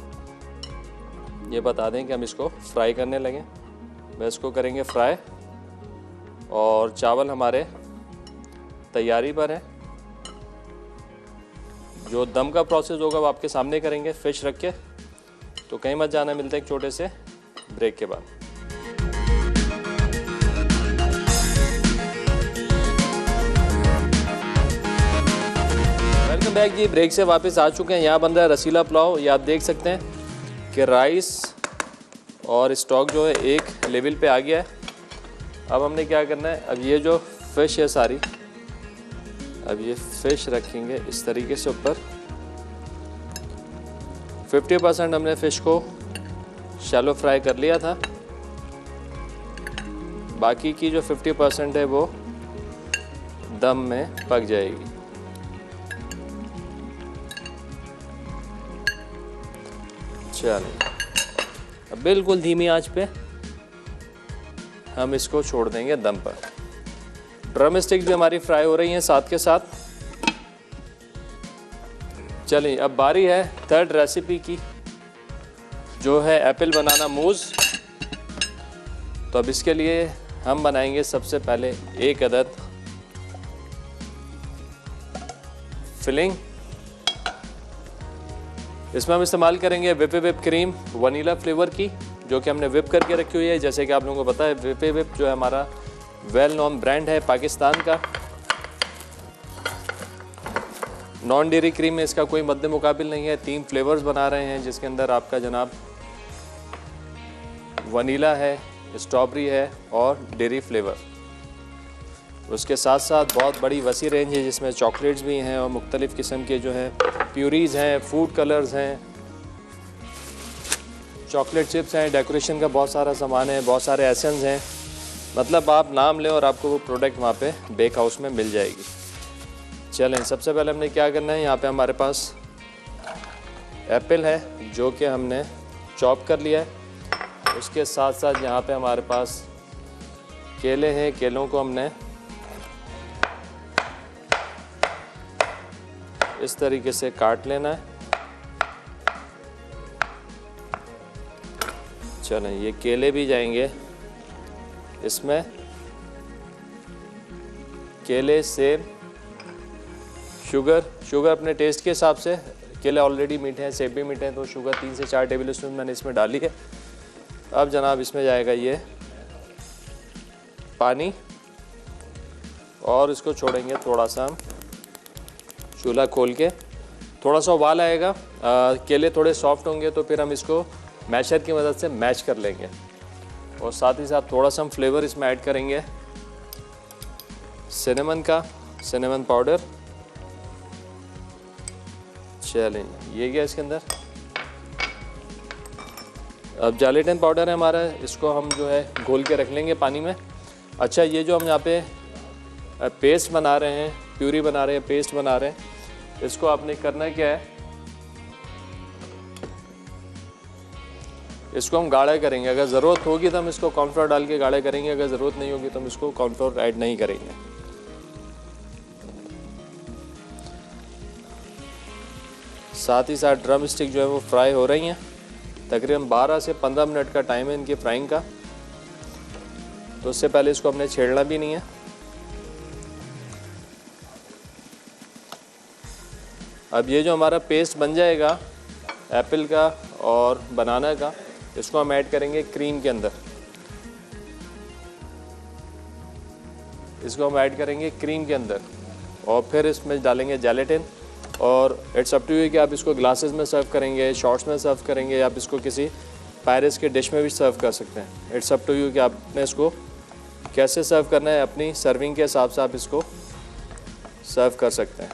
ये बता दें कि हम इसको फ्राई करने लगे। बस इसको करेंगे फ्राई और चावल हमारे तैयारी पर है। जो दम का प्रोसेस होगा वो आपके सामने करेंगे फिश रख के। तो कहीं मत जाना, मिलते हैं एक छोटे से ब्रेक के बाद। वेलकम बैक जी, ब्रेक से वापस आ चुके हैं। यहाँ बन रहा है रसीला पुलाव। ये आप देख सकते हैं कि राइस और स्टॉक जो है एक लेवल पे आ गया है। अब हमने क्या करना है, अब ये जो फिश है सारी, अब ये फिश रखेंगे इस तरीके से ऊपर। 50% हमने फिश को शैलो फ्राई कर लिया था, बाकी की जो 50% है वो दम में पक जाएगी। चलिए, अब बिल्कुल धीमी आंच पे हम इसको छोड़ देंगे दम पर। ड्रम स्टिक भी हमारी फ्राई हो रही हैं साथ के साथ। चलिए, अब बारी है थर्ड रेसिपी की, जो है एप्पल बनाना मूज़। तो अब इसके लिए हम बनाएंगे सबसे पहले 1 अदद फिलिंग। इसमें हम इस्तेमाल करेंगे विप क्रीम वनीला फ्लेवर की, जो कि हमने विप करके रखी हुई है। जैसे कि आप लोगों को पता है, विप जो है हमारा वेल नोन ब्रांड है पाकिस्तान का। नॉन डेयरी क्रीम में इसका कोई मद्दे मुकाबिल नहीं है। 3 फ्लेवर्स बना रहे हैं, जिसके अंदर आपका जनाब वनीला है, स्ट्रॉबेरी है और डेयरी फ्लेवर। उसके साथ साथ बहुत बड़ी वसी रेंज है, जिसमें चॉकलेट्स भी हैं और मुख्तलिफ़ किस्म के जो है प्यूरीज़ हैं, फूड कलर्स हैं, चॉकलेट चिप्स हैं, डेकोरेशन का बहुत सारा सामान है, बहुत सारे एसेंस हैं। मतलब आप नाम लें और आपको वो प्रोडक्ट वहाँ पे बेक हाउस में मिल जाएगी। चलें, सबसे पहले हमने क्या करना है, यहाँ पे हमारे पास एप्पल है जो कि हमने चॉप कर लिया है। उसके साथ साथ यहाँ पे हमारे पास केले हैं, केलों को हमने इस तरीके से काट लेना है। चलें, ये केले भी जाएंगे इसमें। केले, सेब, शुगर अपने टेस्ट के हिसाब से। केले ऑलरेडी मीठे हैं, सेब भी मीठे हैं, तो शुगर 3 से 4 टेबल स्पून मैंने इसमें डाली है। अब जनाब इसमें जाएगा ये पानी और इसको छोड़ेंगे थोड़ा सा हम चूल्हा खोल के। थोड़ा सा उबाल आएगा, केले थोड़े सॉफ्ट होंगे तो फिर हम इसको मैशर की मदद से मैश कर लेंगे। और साथ ही साथ थोड़ा सा हम फ्लेवर इसमें ऐड करेंगे सिनेमन पाउडर। चलें, ये गया इसके अंदर। अब जेलेटिन पाउडर है हमारा, इसको हम जो है घोल के रख लेंगे पानी में। अच्छा, ये जो हम यहाँ पे पेस्ट बना रहे हैं, प्यूरी बना रहे हैं, पेस्ट बना रहे हैं, इसको आपने करना क्या है, इसको हम गाढ़ा करेंगे। अगर ज़रूरत होगी तो हम इसको कॉर्नफ्लोर डाल के गाढ़ा करेंगे, अगर ज़रूरत नहीं होगी तो हम इसको कॉर्नफ्लोर ऐड नहीं करेंगे। साथ ही साथ ड्रम स्टिक जो है वो फ्राई हो रही हैं। तकरीबन 12 से 15 मिनट का टाइम है इनकी फ्राइंग का, तो उससे पहले इसको हमने छेड़ना भी नहीं है। अब ये जो हमारा पेस्ट बन जाएगा एप्पल का और बनाना का, इसको हम ऐड करेंगे क्रीम के अंदर। इसको हम ऐड करेंगे क्रीम के अंदर और फिर इसमें डालेंगे जेलेटिन। और इट्स अप टू यू कि आप इसको ग्लासेस में सर्व करेंगे, शॉट्स में सर्व करेंगे, या आप इसको किसी पायरेस के डिश में भी सर्व कर सकते हैं। इट्स अप टू यू कि आपने इसको कैसे सर्व करना है। अपनी सर्विंग के हिसाब से आप इसको सर्व कर सकते हैं।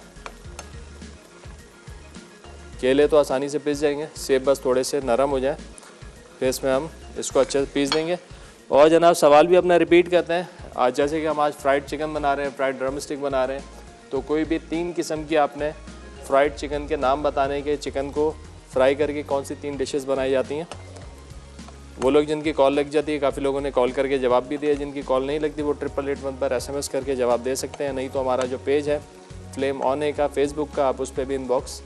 केले तो आसानी से पिस जाएंगे, सेब बस थोड़े से नरम हो जाए, फिर इसमें हम इसको अच्छे से पीस देंगे। और जनाब सवाल भी अपना रिपीट करते हैं। आज जैसे कि हम आज फ्राइड चिकन बना रहे हैं, फ्राइड ड्रम स्टिक बना रहे हैं, तो कोई भी 3 किस्म की आपने फ्राइड चिकन के नाम बताने के, चिकन को फ्राई करके कौन सी 3 डिशेस बनाई जाती हैं। वो लोग जिनकी कॉल लग जाती है, काफ़ी लोगों ने कॉल करके जवाब भी दिया, जिनकी कॉल नहीं लगती वो 8881 पर SMS करके जवाब दे सकते हैं। नहीं तो हमारा जो पेज है फ्लेम ऑन है का फेसबुक का, आप उस पर भी इनबॉक्स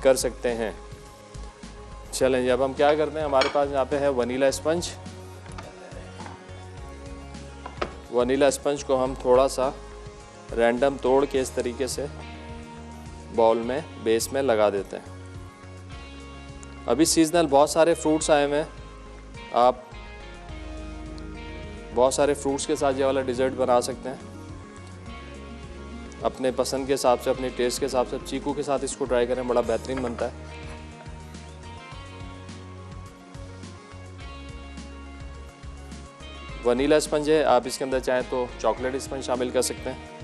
कर सकते हैं। चलें जी, अब हम क्या करते हैं, हमारे पास यहाँ पे है वनीला स्पंज। वनीला स्पंज को हम थोड़ा सा रैंडम तोड़ के इस तरीके से बाउल में बेस में लगा देते हैं। अभी सीजनल बहुत सारे फ्रूट्स आए हुए हैं, आप बहुत सारे फ्रूट्स के साथ ये वाला डिज़र्ट बना सकते हैं अपने पसंद के हिसाब से, अपने टेस्ट के हिसाब से। चीकू के साथ इसको ट्राई करें, बड़ा बेहतरीन बनता है। वनीला स्पंज है, आप इसके अंदर चाहें तो चॉकलेट स्पंज शामिल कर सकते हैं।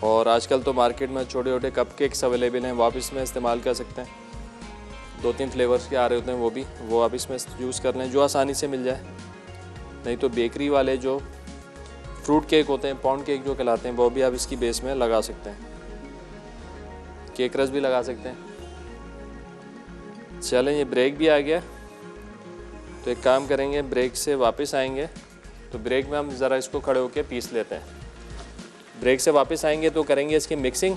और आजकल तो मार्केट में छोटे छोटे कपकेक्स अवेलेबल हैं, वो आप इसमें इस्तेमाल कर सकते हैं। 2-3 फ्लेवर्स के आ रहे होते हैं, वो आप इसमें यूज़ कर लें, जो आसानी से मिल जाए। नहीं तो बेकरी वाले जो फ्रूट केक होते हैं, पाउंड केक जो कहलाते हैं, वो भी आप इसकी बेस में लगा सकते हैं। केक रस भी लगा सकते हैं। चलें, ये ब्रेक भी आ गया, तो एक काम करेंगे, ब्रेक से वापस आएंगे तो ब्रेक में हम ज़रा इसको खड़े होकर पीस लेते हैं। ब्रेक से वापस आएंगे तो करेंगे इसकी मिक्सिंग।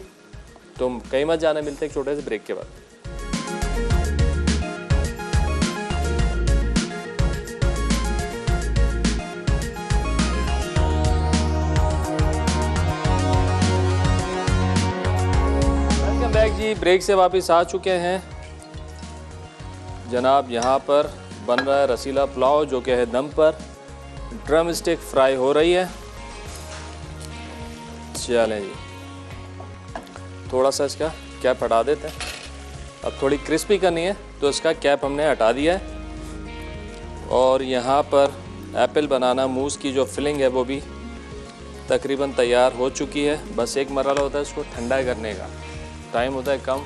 तो कहीं मत जाना, मिलते हैं एक छोटे से ब्रेक के बाद। वेलकम बैक जी, ब्रेक से वापस आ चुके हैं जनाब। यहाँ पर बन रहा है रसीला पुलाव, जो कि है दम पर। ड्रम स्टिक फ्राई हो रही है। चलें जी, थोड़ा सा इसका कैप हटा देते हैं। अब थोड़ी क्रिस्पी करनी है तो इसका कैप हमने हटा दिया है। और यहाँ पर एप्पल बनाना मूस की जो फिलिंग है वो भी तकरीबन तैयार हो चुकी है। बस एक मरहला होता है इसको ठंडा करने का, टाइम होता है कम।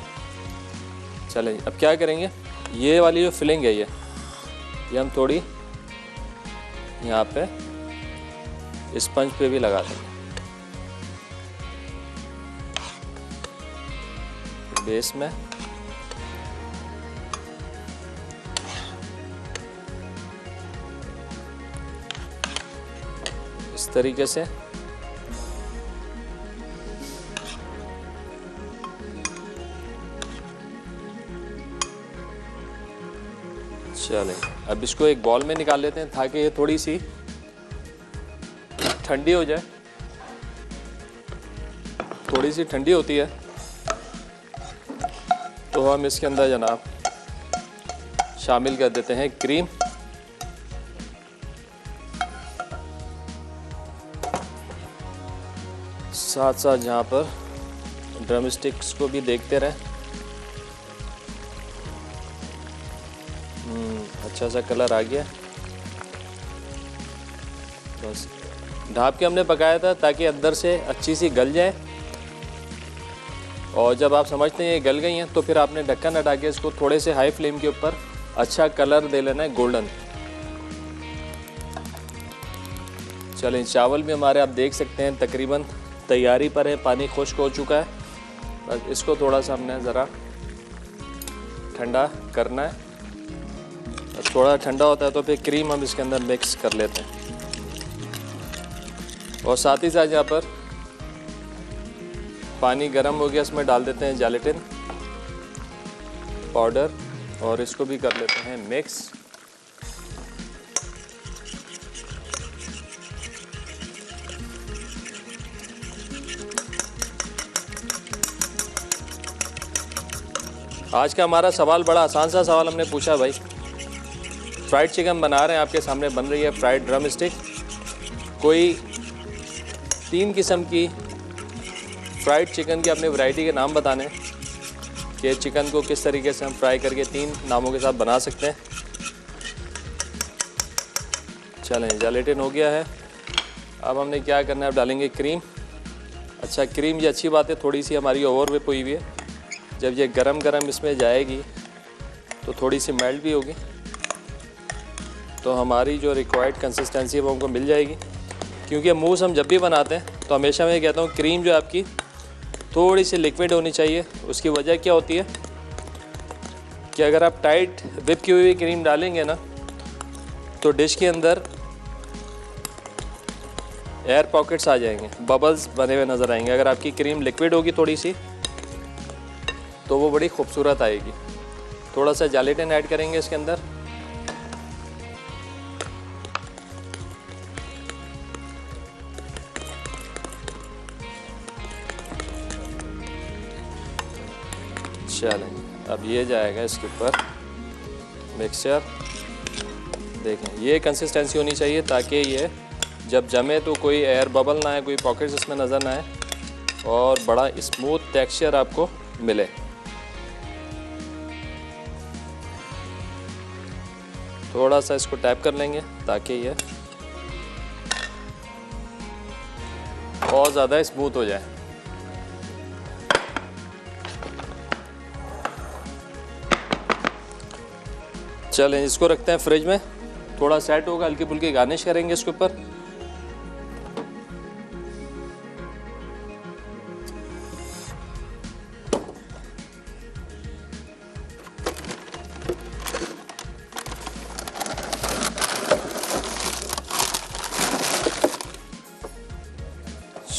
चलें, अब क्या करेंगे, ये वाली जो फिलिंग है ये हम थोड़ी यहाँ पे स्पंज पे भी लगा देंगे बेस में। इस तरीके से चलें, अब इसको एक बॉल में निकाल लेते हैं ताकि ये थोड़ी सी ठंडी हो जाए। थोड़ी सी ठंडी होती है तो हम इसके अंदर जनाब शामिल कर देते हैं क्रीम। साथ साथ जहाँ पर ड्रम स्टिक्स को भी देखते रहें। अच्छा सा कलर आ गया। बस ढाँप के हमने पकाया था ताकि अंदर से अच्छी सी गल जाए। और जब आप समझते हैं ये गल गई हैं तो फिर आपने ढक्कन हटा के इसको थोड़े से हाई फ्लेम के ऊपर अच्छा कलर दे लेना है, गोल्डन। चलें, चावल भी हमारे आप देख सकते हैं तकरीबन तैयारी पर है, पानी खुश्क हो चुका है। बस इसको थोड़ा सा हमने ज़रा ठंडा करना है। थोड़ा ठंडा होता है तो फिर क्रीम हम इसके अंदर मिक्स कर लेते हैं। और साथ ही साथ यहाँ पर पानी गर्म हो गया, इसमें डाल देते हैं जेलेटिन पाउडर और इसको भी कर लेते हैं मिक्स। आज का हमारा सवाल बड़ा आसान सा सवाल हमने पूछा भाई। फ्राइड चिकन बना रहे हैं, आपके सामने बन रही है फ्राइड ड्रम स्टिक। कोई 3 किस्म की फ्राइड चिकन की अपने वैरायटी के नाम बताने कि चिकन को किस तरीके से हम फ्राई करके 3 नामों के साथ बना सकते हैं। चलें, जेलेटिन हो गया है। अब हमने क्या करना है, अब डालेंगे क्रीम। अच्छा, क्रीम ये अच्छी बात है, थोड़ी सी हमारी ओवर व्हिप हुई हुई है। जब ये गरम गरम इसमें जाएगी तो थोड़ी सी मेल्ट भी होगी, तो हमारी जो रिक्वायर्ड कंसिस्टेंसी है वो हमको मिल जाएगी। क्योंकि मूस हम जब भी बनाते हैं तो हमेशा मैं कहता हूँ क्रीम जो है आपकी थोड़ी सी लिक्विड होनी चाहिए। उसकी वजह क्या होती है कि अगर आप टाइट व्हिप की हुई क्रीम डालेंगे ना तो डिश के अंदर एयर पॉकेट्स आ जाएंगे, बबल्स बने हुए नज़र आएंगे। अगर आपकी क्रीम लिक्विड होगी थोड़ी सी तो वो बड़ी खूबसूरत आएगी। थोड़ा सा जेलेटिन ऐड करेंगे इसके अंदर। चलें, अब ये जाएगा इसके ऊपर मिक्सचर। देखें ये कंसिस्टेंसी होनी चाहिए ताकि ये जब जमे तो कोई एयर बबल ना आए, कोई पॉकेट्स इसमें नज़र ना आए और बड़ा स्मूथ टेक्सचर आपको मिले। थोड़ा सा इसको टैप कर लेंगे ताकि ये और ज़्यादा स्मूथ हो जाए। चलें, इसको रखते हैं फ्रिज में, थोड़ा सेट होगा, हल्की फुल्की गार्निश करेंगे इसके ऊपर।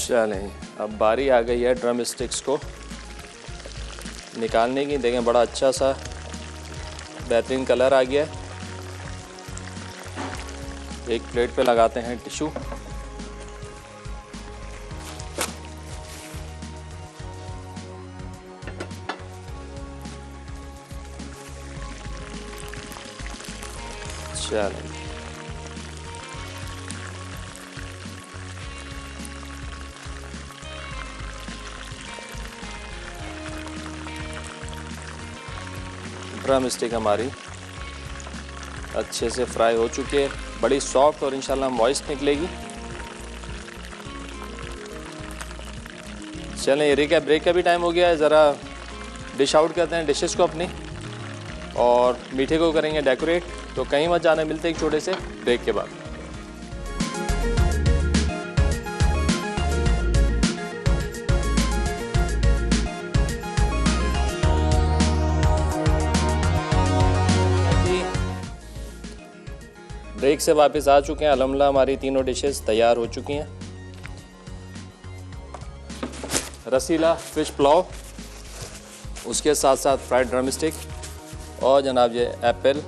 चलें, अब बारी आ गई है ड्रम स्टिक्स को निकालने की। देखें बड़ा अच्छा सा बेहतरीन कलर आ गया है। एक प्लेट पे लगाते हैं टिश्यू। चलें, ड्रम स्टिक हमारी अच्छे से फ्राई हो चुकी है, बड़ी सॉफ्ट और इंशाल्लाह मॉइस्ट निकलेगी। चलें, ये ब्रेक का भी टाइम हो गया है, ज़रा डिश आउट करते हैं डिशेस को अपनी और मीठे को करेंगे डेकोरेट। तो कहीं मत जाना, मिलते हैं एक छोटे से ब्रेक के बाद। ब्रेक से वापस आ चुके हैं। अल्हम्दुलिल्लाह हमारी तीनों डिशेस तैयार हो चुकी हैं। रसीला फ़िश पुलाव, उसके साथ साथ फ्राइड ड्रम स्टिक और जनाब ये एप्पल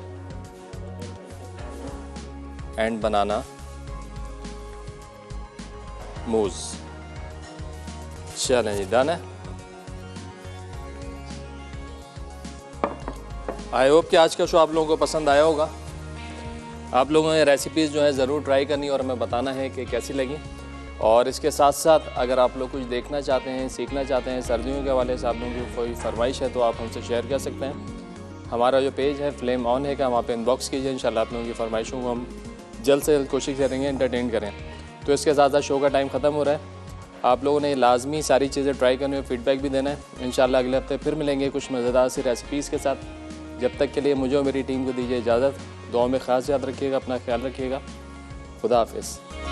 एंड बनाना मूज़। चलें जी, डन है। आई होप कि आज का शो आप लोगों को पसंद आया होगा। आप लोगों ने रेसिपीज़ जो है ज़रूर ट्राई करनी और हमें बताना है कि कैसी लगी। और इसके साथ साथ अगर आप लोग कुछ देखना चाहते हैं, सीखना चाहते हैं सर्दियों के हवाले से, आप लोगों की कोई फरमाइश है तो आप हमसे शेयर कर सकते हैं। हमारा जो पेज है फ्लेम ऑन है का, वहाँ पे इनबॉक्स कीजिए। इंशाल्लाह आप लोगों की फरमाइशों को हम जल्द से जल्द कोशिश करेंगे एंटरटेन करें। तो इसके साथ साथ शो का टाइम ख़त्म हो रहा है। आप लोगों ने लाजमी सारी चीज़ें ट्राई करने में फ़ीडबैक भी देना है। इंशाल्लाह अगले हफ्ते फिर मिलेंगे कुछ मज़ेदार सी रेसिपीज़ के साथ। जब तक के लिए मुझे और मेरी टीम को दीजिए इजाज़त। दुआ में ख़ास याद रखिएगा, अपना ख्याल रखिएगा। खुदा हाफिज़।